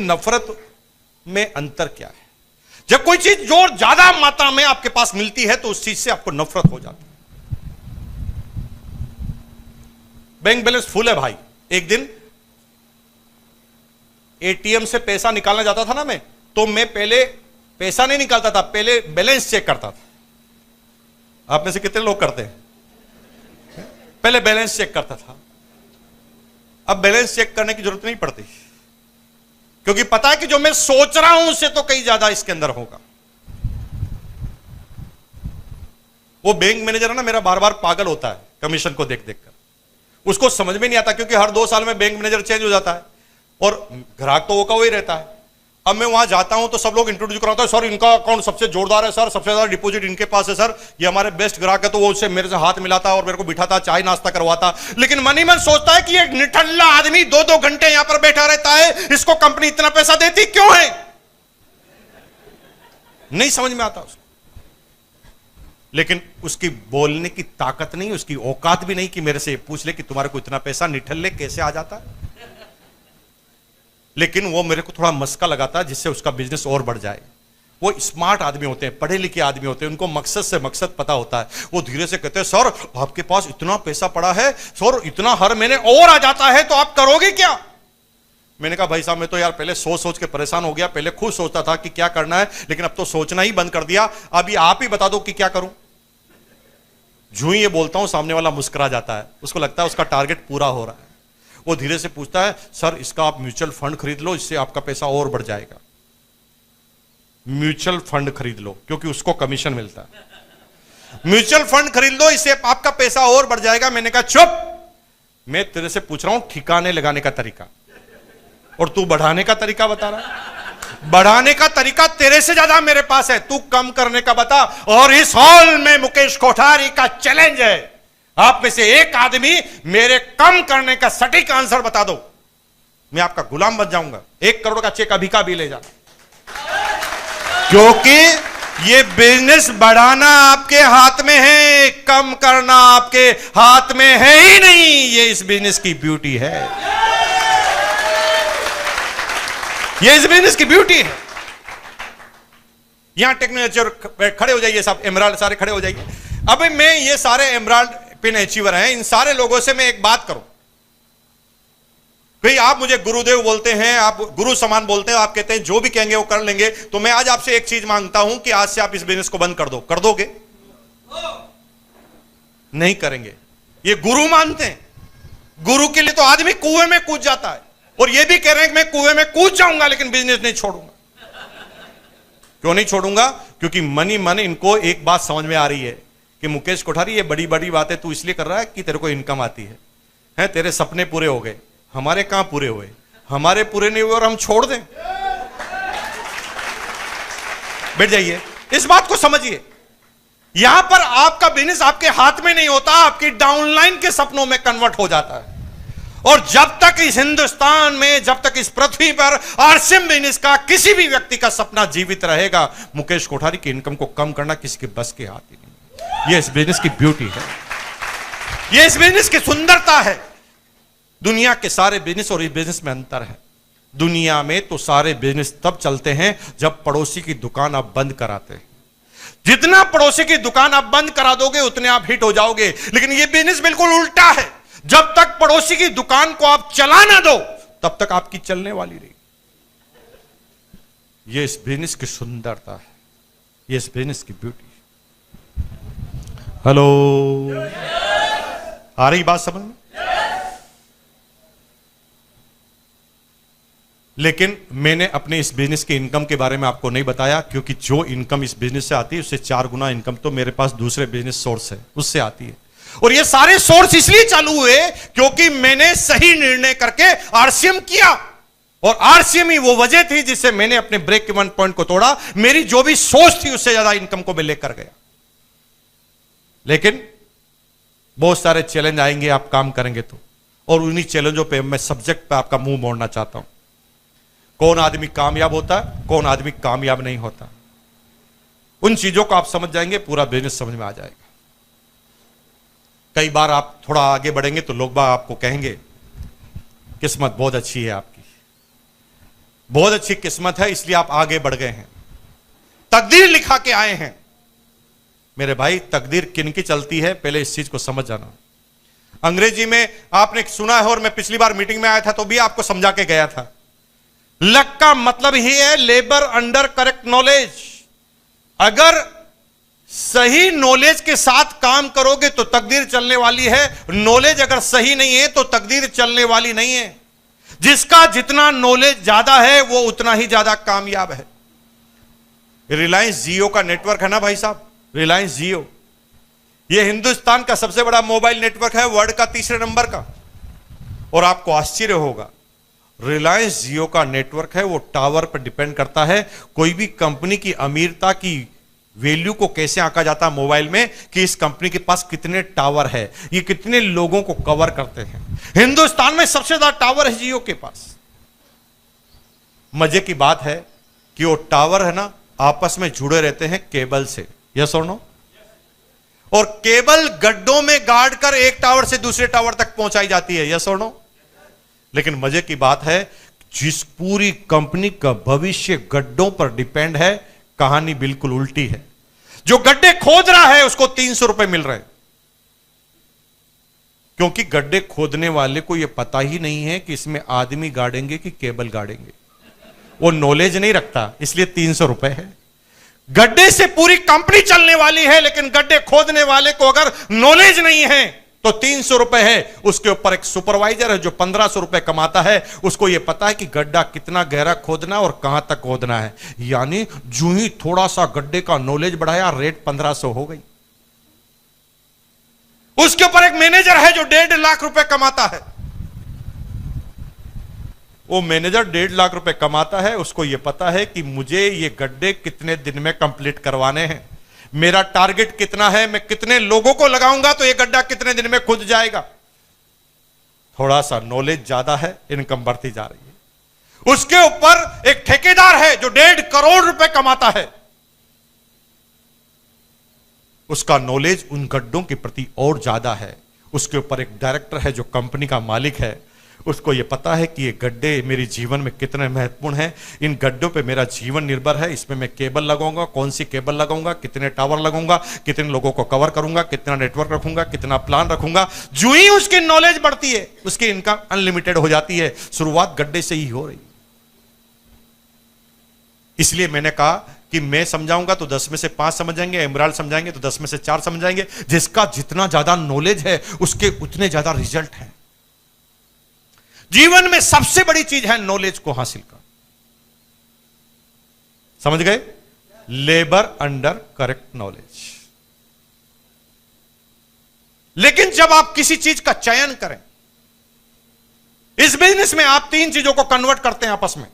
नफरत में अंतर क्या है? जब कोई चीज जो ज्यादा मात्रा में आपके पास मिलती है तो उस चीज से आपको नफरत हो जाती है। बैंक बैलेंस फुल है भाई। एक दिन एटीएम से पैसा निकालना जाता था ना मैं, तो मैं पहले पैसा नहीं निकालता था, पहले बैलेंस चेक करता था। आप में से कितने लोग करते हैं? पहले बैलेंस चेक करता था। अब बैलेंस चेक करने की जरूरत नहीं पड़ती, क्योंकि पता है कि जो मैं सोच रहा हूं उससे तो कहीं ज्यादा इसके अंदर होगा। वो बैंक मैनेजर है ना, मेरा बार बार पागल होता है कमीशन को देख देख कर। उसको समझ में नहीं आता, क्योंकि हर 2 साल में बैंक मैनेजर चेंज हो जाता है और ग्राहक तो वो का वही रहता है। अब मैं वहां जाता हूं तो सब लोग इंट्रोड्यूस कराता है, सर इनका अकाउंट सबसे जोरदार है सर, सबसे ज्यादा डिपॉजिट इनके पास है सर, ये हमारे बेस्ट ग्राहक है। तो वो उससे मेरे से हाथ मिलाता और मेरे को बिठाता, चाय नाश्ता करवाता। लेकिन मन ही मन सोचता है कि ये निठल्ला आदमी 2-2 घंटे यहां पर बैठा रहता है, इसको कंपनी इतना पैसा देती क्यों है? नहीं समझ में आता उसको। लेकिन उसकी बोलने की ताकत नहीं, उसकी औकात भी नहीं कि मेरे से पूछ ले कि तुम्हारे को इतना पैसा निठल्ले कैसे आ जाता है। लेकिन वो मेरे को थोड़ा मस्का लगाता है जिससे उसका बिजनेस और बढ़ जाए। वो स्मार्ट आदमी होते हैं, पढ़े लिखे आदमी होते हैं, उनको मकसद से मकसद पता होता है। वो धीरे से कहते हैं, सर आपके पास इतना पैसा पड़ा है सर, इतना हर महीने और आ जाता है, तो आप करोगे क्या? मैंने कहा भाई साहब मैं तो यार पहले सोच सोच के परेशान हो गया। पहले खुद सोचता था कि क्या करना है, लेकिन अब तो सोचना ही बंद कर दिया। अभी आप ही बता दो कि क्या करूं। जो ही ये बोलता हूं सामने वाला मुस्कुरा जाता है, उसको लगता है उसका टारगेट पूरा हो रहा है। वो धीरे से पूछता है, सर इसका आप म्यूचुअल फंड खरीद लो, इससे आपका पैसा और बढ़ जाएगा। म्यूचुअल फंड खरीद लो, क्योंकि उसको कमीशन मिलता है। म्यूचुअल फंड खरीद लो, इससे आपका पैसा और बढ़ जाएगा। मैंने कहा चुप, मैं तेरे से पूछ रहा हूं ठिकाने लगाने का तरीका, और तू बढ़ाने का तरीका बता रहा है। बढ़ाने का तरीका तेरे से ज्यादा मेरे पास है, तू कम करने का बता। और इस हॉल में मुकेश कोठारी का चैलेंज है, आप में से एक आदमी मेरे कम करने का सटीक आंसर बता दो, मैं आपका गुलाम बन जाऊंगा। 1 करोड़ का चेक अभी का भी ले जा, क्योंकि ये बिजनेस बढ़ाना आपके हाथ में है, कम करना आपके हाथ में है ही नहीं। ये इस बिजनेस की ब्यूटी है, ये इस बिजनेस की ब्यूटी है। यहां टेक्नोलॉजी खड़े हो जाइए, सब एमराल्ड सारे खड़े हो जाइए। अब मैं ये सारे एमराल्ड पिन अचीवर हैं, इन सारे लोगों से मैं एक बात करूं। भाई आप मुझे गुरुदेव बोलते हैं, आप गुरु समान बोलते हैं, आप कहते हैं जो भी कहेंगे वो कर लेंगे। तो मैं आज आपसे एक चीज मांगता हूं कि आज से आप इस बिजनेस को बंद कर दो। कर दोगे? नहीं करेंगे। ये गुरु मानते हैं। गुरु के लिए तो आदमी कुएं में कूद जाता है, और ये भी कह रहे हैं कि मैं कुएं में कूद जाऊंगा लेकिन बिजनेस नहीं छोड़ूंगा। क्यों नहीं छोड़ूंगा? क्योंकि मन ही मन इनको एक बात समझ में आ रही है कि मुकेश कोठारी ये बड़ी बड़ी बातें तू इसलिए कर रहा है कि तेरे को इनकम आती है, तेरे सपने पूरे हो गए, हमारे कहां पूरे हुए? हमारे पूरे नहीं हुए और हम छोड़ दें? बैठ जाइए, इस बात को समझिए। यहां पर आपका बिजनेस आपके हाथ में नहीं होता, आपकी डाउनलाइन के सपनों में कन्वर्ट हो जाता है। और जब तक इस हिंदुस्तान में, जब तक इस पृथ्वी पर आरसीएम बिजनेस का किसी भी व्यक्ति का सपना जीवित रहेगा, मुकेश कोठारी की इनकम को कम करना किसी के बस के हाथ ही नहीं। यह इस बिजनेस की ब्यूटी है, यह इस बिजनेस की सुंदरता है। दुनिया के सारे बिजनेस और इस बिजनेस में अंतर है। दुनिया में तो सारे बिजनेस तब चलते हैं जब पड़ोसी की दुकान आप बंद कराते हैं। जितना पड़ोसी की दुकान आप बंद करा दोगे उतने आप हिट हो जाओगे। लेकिन यह बिजनेस बिल्कुल उल्टा है, जब तक पड़ोसी की दुकान को आप चला ना दो तब तक आपकी चलने वाली रही। यह इस बिजनेस की सुंदरता है, यह इस बिजनेस की ब्यूटी। हेलो, आ रही बात समझ में? लेकिन मैंने अपने इस बिजनेस के इनकम के बारे में आपको नहीं बताया, क्योंकि जो इनकम इस बिजनेस से आती है उससे 4 गुना इनकम तो मेरे पास दूसरे बिजनेस सोर्स है, उससे आती है। और ये सारे सोर्स इसलिए चालू हुए क्योंकि मैंने सही निर्णय करके आरसीएम किया, और आरसीएम ही वो वजह थी जिससे मैंने अपने ब्रेक इवन पॉइंट को तोड़ा। मेरी जो भी सोच थी उससे ज्यादा इनकम को मैं लेकर गया। लेकिन बहुत सारे चैलेंज आएंगे आप काम करेंगे तो, और उन्हीं चैलेंजों पे मैं सब्जेक्ट पे आपका मुंह मोड़ना चाहता हूं। कौन आदमी कामयाब होता है, कौन आदमी कामयाब नहीं होता, उन चीजों को आप समझ जाएंगे, पूरा बिजनेस समझ में आ जाएगा। कई बार आप थोड़ा आगे बढ़ेंगे तो लोग बाग आपको कहेंगे किस्मत बहुत अच्छी है आपकी, बहुत अच्छी किस्मत है, इसलिए आप आगे बढ़ गए हैं, तकदीर लिखा के आए हैं। मेरे भाई, तकदीर किन की चलती है, पहले इस चीज को समझ जाना। अंग्रेजी में आपने सुना है, और मैं पिछली बार मीटिंग में आया था तो भी आपको समझा के गया था। लक का मतलब ही है लेबर अंडर करेक्ट नॉलेज। अगर सही नॉलेज के साथ काम करोगे तो तकदीर चलने वाली है, नॉलेज अगर सही नहीं है तो तकदीर चलने वाली नहीं है। जिसका जितना नॉलेज ज्यादा है वो उतना ही ज्यादा कामयाब है। रिलायंस जियो का नेटवर्क है ना भाई साहब, रिलायंस जियो, ये हिंदुस्तान का सबसे बड़ा मोबाइल नेटवर्क है, वर्ल्ड का तीसरे नंबर का। और आपको आश्चर्य होगा, रिलायंस जियो का नेटवर्क है वो टावर पर डिपेंड करता है। कोई भी कंपनी की अमीरता की वैल्यू को कैसे आंका जाता है मोबाइल में, कि इस कंपनी के पास कितने टावर है, ये कितने लोगों को कवर करते हैं। हिंदुस्तान में सबसे ज्यादा टावर है जियो के पास। मजे की बात है कि वो टावर है ना, आपस में जुड़े रहते हैं केबल से, यस और नो। और केबल गड्ढों में गाड़ कर एक टावर से दूसरे टावर तक पहुंचाई जाती है, यस और नो। लेकिन मजे की बात है, जिस पूरी कंपनी का भविष्य गड्ढों पर डिपेंड है, कहानी बिल्कुल उल्टी है। जो गड्ढे खोद रहा है उसको 300 रुपए मिल रहे हैं, क्योंकि गड्ढे खोदने वाले को यह पता ही नहीं है कि इसमें आदमी गाड़ेंगे कि केबल गाड़ेंगे। वो नॉलेज नहीं रखता, इसलिए 300 रुपए है। गड्ढे से पूरी कंपनी चलने वाली है, लेकिन गड्ढे खोदने वाले को अगर नॉलेज नहीं है तो 300 रुपए है। उसके ऊपर एक सुपरवाइजर है जो 1500 रुपए कमाता है, उसको यह पता है कि गड्ढा कितना गहरा खोदना और कहां तक खोदना है। यानी जो ही थोड़ा सा गड्ढे का नॉलेज बढ़ाया, रेट 1500 हो गई। उसके ऊपर एक मैनेजर है जो 1.5 लाख रुपए कमाता है। वो मैनेजर 1.5 लाख रुपए कमाता है, उसको यह पता है कि मुझे ये गड्ढे कितने दिन में कंप्लीट करवाने हैं, मेरा टारगेट कितना है, मैं कितने लोगों को लगाऊंगा तो ये गड्ढा कितने दिन में खुद जाएगा। थोड़ा सा नॉलेज ज्यादा है, इनकम बढ़ती जा रही है। उसके ऊपर एक ठेकेदार है जो 1.5 करोड़ रुपए कमाता है। उसका नॉलेज उन गड्ढों के प्रति और ज्यादा है। उसके ऊपर एक डायरेक्टर है जो कंपनी का मालिक है, उसको यह पता है कि ये गड्ढे मेरे जीवन में कितने महत्वपूर्ण हैं, इन गड्ढों पे मेरा जीवन निर्भर है। इसमें मैं केबल लगाऊंगा, कौन सी केबल लगाऊंगा, कितने टावर लगाऊंगा, कितने लोगों को कवर करूंगा, कितना नेटवर्क रखूंगा, कितना प्लान रखूंगा। जो ही उसकी नॉलेज बढ़ती है, उसकी इनकम अनलिमिटेड हो जाती है। शुरुआत गड्ढे से ही हो रही। इसलिए मैंने कहा कि मैं समझाऊंगा तो 10 में से 5 समझ जाएंगे, इमरान समझाएंगे तो 10 में से 4 समझ जाएंगे। जिसका जितना ज्यादा नॉलेज है उसके उतने ज्यादा रिजल्ट है। जीवन में सबसे बड़ी चीज है नॉलेज को हासिल कर। समझ गए? Labour under correct knowledge. लेकिन जब आप किसी चीज का चयन करें, इस बिजनेस में आप 3 चीजों को कन्वर्ट करते हैं आपस में।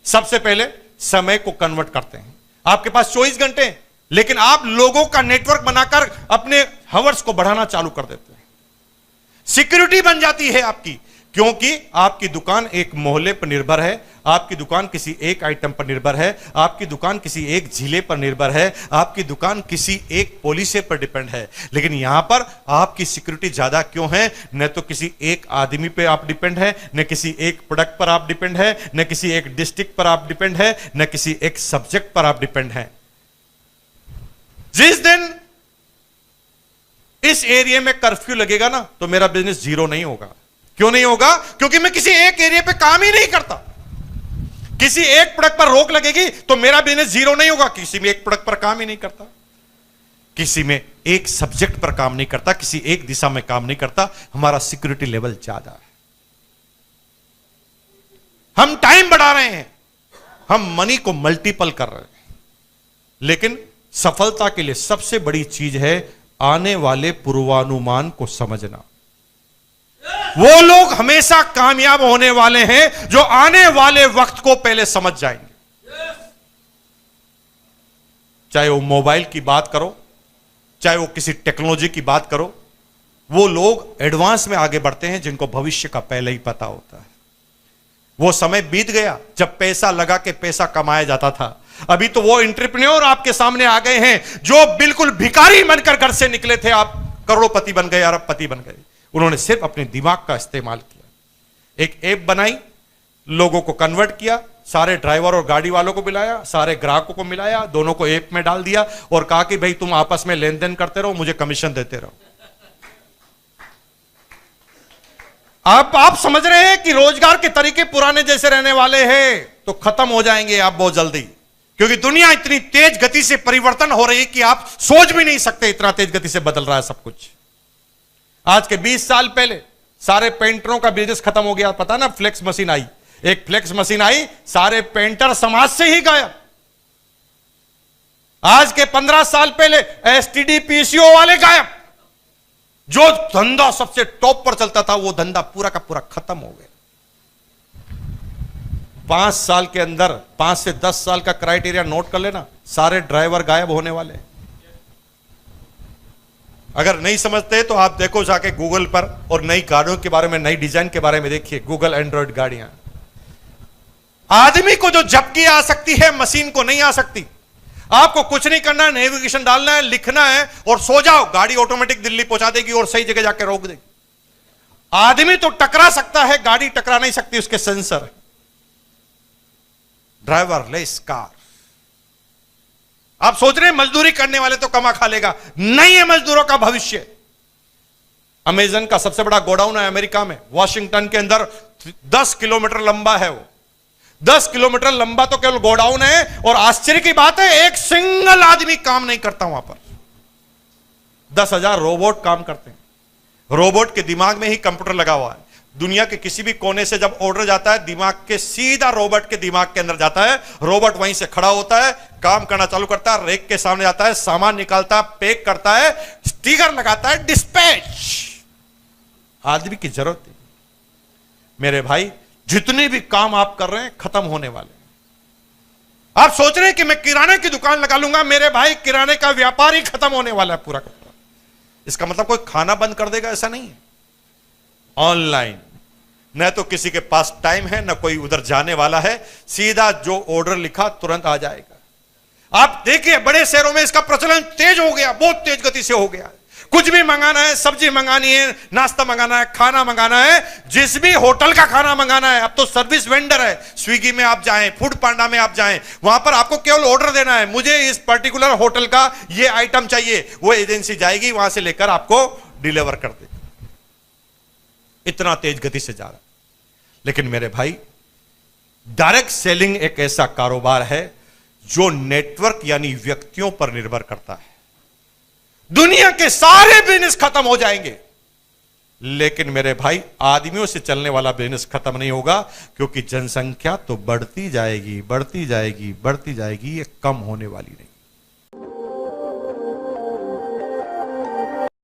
सबसे पहले समय को कन्वर्ट करते हैं। आपके पास 24 घंटे हैं, लेकिन आप लोगों का नेटवर्क बनाकर अपने हवर्स को बढ़ाना चालू कर देते हैं। सिक्योरिटी बन जाती है आपकी, क्योंकि आपकी दुकान एक मोहल्ले पर निर्भर है, आपकी दुकान किसी एक आइटम पर निर्भर है, आपकी दुकान किसी एक जिले पर निर्भर है, आपकी दुकान किसी एक पॉलिसी पर डिपेंड है। लेकिन यहां पर आपकी सिक्योरिटी ज्यादा क्यों है? न तो किसी एक आदमी पे आप डिपेंड है, न किसी एक प्रोडक्ट पर आप डिपेंड है, न किसी एक डिस्ट्रिक्ट पर आप डिपेंड है, न किसी एक सब्जेक्ट पर आप डिपेंड है। जिस दिन इस एरिया में कर्फ्यू लगेगा ना, तो मेरा बिजनेस जीरो नहीं होगा। क्यों नहीं होगा? क्योंकि मैं किसी एक एरिया पे काम ही नहीं करता। किसी एक प्रोडक्ट पर रोक लगेगी तो मेरा बिजनेस जीरो नहीं होगा। किसी में एक प्रोडक्ट पर काम ही नहीं करता, किसी में एक सब्जेक्ट पर काम नहीं करता, किसी एक दिशा में काम नहीं करता। हमारा सिक्योरिटी लेवल ज्यादा है। हम टाइम बढ़ा रहे हैं, हम मनी को मल्टीपल कर रहे हैं। लेकिन सफलता के लिए सबसे बड़ी चीज है आने वाले पूर्वानुमान को समझना। वो लोग हमेशा कामयाब होने वाले हैं जो आने वाले वक्त को पहले समझ जाएंगे। चाहे वो मोबाइल की बात करो, चाहे वो किसी टेक्नोलॉजी की बात करो, वो लोग एडवांस में आगे बढ़ते हैं जिनको भविष्य का पहले ही पता होता है। वो समय बीत गया जब पैसा लगा के पैसा कमाया जाता था। अभी तो वो एंटरप्रेन्योर आपके सामने आ गए हैं जो बिल्कुल भिखारी बनकर घर से निकले थे, आप करोड़पति बन गए, अरबपति बन गए। उन्होंने सिर्फ अपने दिमाग का इस्तेमाल किया, एक ऐप बनाई, लोगों को कन्वर्ट किया, सारे ड्राइवर और गाड़ी वालों को मिलाया, सारे ग्राहकों को मिलाया, दोनों को ऐप में डाल दिया और कहा कि भाई तुम आपस में लेन देन करते रहो, मुझे कमीशन देते रहो। आप समझ रहे हैं कि रोजगार के तरीके पुराने जैसे रहने वाले हैं तो खत्म हो जाएंगे आप बहुत जल्दी, क्योंकि दुनिया इतनी तेज गति से परिवर्तन हो रही है कि आप सोच भी नहीं सकते, इतना तेज गति से बदल रहा है सब कुछ। आज के 20 साल पहले सारे पेंटरों का बिजनेस खत्म हो गया, पता ना, फ्लेक्स मशीन आई, एक फ्लेक्स मशीन आई, सारे पेंटर समाज से ही गायब। आज के 15 साल पहले एसटीडी पीसीओ वाले गायब। जो धंधा सबसे टॉप पर चलता था वो धंधा पूरा का पूरा खत्म हो गया। 5 साल के अंदर 5 से 10 साल का क्राइटेरिया नोट कर लेना, सारे ड्राइवर गायब होने वाले। अगर नहीं समझते तो आप देखो जाके गूगल पर और नई गाड़ियों के बारे में, नई डिजाइन के बारे में देखिए, गूगल एंड्रॉइड गाड़ियां। आदमी को जो झपकी आ सकती है मशीन को नहीं आ सकती। आपको कुछ नहीं करना है, नेविगेशन डालना है, लिखना है और सो जाओ, गाड़ी ऑटोमेटिक दिल्ली पहुंचा देगी और सही जगह जाके रोक देगी। आदमी तो टकरा सकता है, गाड़ी टकरा नहीं सकती, उसके सेंसर। Driver less car. आप सोच रहे हैं मजदूरी करने वाले तो कमा खा लेगा, नहीं है मजदूरों का भविष्य। अमेजन का सबसे बड़ा गोडाउन है अमेरिका में, वॉशिंगटन के अंदर 10 किलोमीटर लंबा है वो। 10 किलोमीटर लंबा तो केवल गोडाउन है, और आश्चर्य की बात है एक सिंगल आदमी काम नहीं करता वहां पर। 10,000 रोबोट काम करते हैं। रोबोट के दिमाग में ही कंप्यूटर लगा हुआ है। दुनिया के किसी भी कोने से जब ऑर्डर जाता है, दिमाग के सीधा रोबोट के दिमाग के अंदर जाता है। रोबोट वहीं से खड़ा होता है, काम करना चालू करता है, रेक के सामने जाता है, सामान निकालता है, पैक करता है, स्टिकर लगाता है, डिस्पैच। आदमी की जरूरत है। मेरे भाई, जितने भी काम आप कर रहे हैं खत्म होने वाले। आप सोच रहे हैं कि मैं किराने की दुकान लगा लूंगा, मेरे भाई किराने का व्यापार ही खत्म होने वाला है पूरा का पूरा। इसका मतलब कोई खाना बंद कर देगा ऐसा नहीं है। ऑनलाइन, न तो किसी के पास टाइम है, न कोई उधर जाने वाला है, सीधा जो ऑर्डर लिखा तुरंत आ जाएगा। आप देखिए बड़े शहरों में इसका प्रचलन तेज हो गया, बहुत तेज गति से हो गया। कुछ भी मंगाना है, सब्जी मंगानी है, नाश्ता मंगाना है, खाना मंगाना है, जिस भी होटल का खाना मंगाना है, अब तो सर्विस वेंडर है। स्विगी में आप जाएं, फूड पांडा में आप जाएं, वहां पर आपको केवल ऑर्डर देना है, मुझे इस पर्टिकुलर होटल का ये आइटम चाहिए, वो एजेंसी जाएगी वहां से लेकर आपको डिलीवर कर देगी। इतना तेज गति से जा रहा है। लेकिन मेरे भाई, डायरेक्ट सेलिंग एक ऐसा कारोबार है जो नेटवर्क यानी व्यक्तियों पर निर्भर करता है। दुनिया के सारे बिजनेस खत्म हो जाएंगे, लेकिन मेरे भाई आदमियों से चलने वाला बिजनेस खत्म नहीं होगा, क्योंकि जनसंख्या तो बढ़ती जाएगी, बढ़ती जाएगी, बढ़ती जाएगी, ये कम होने वाली नहीं।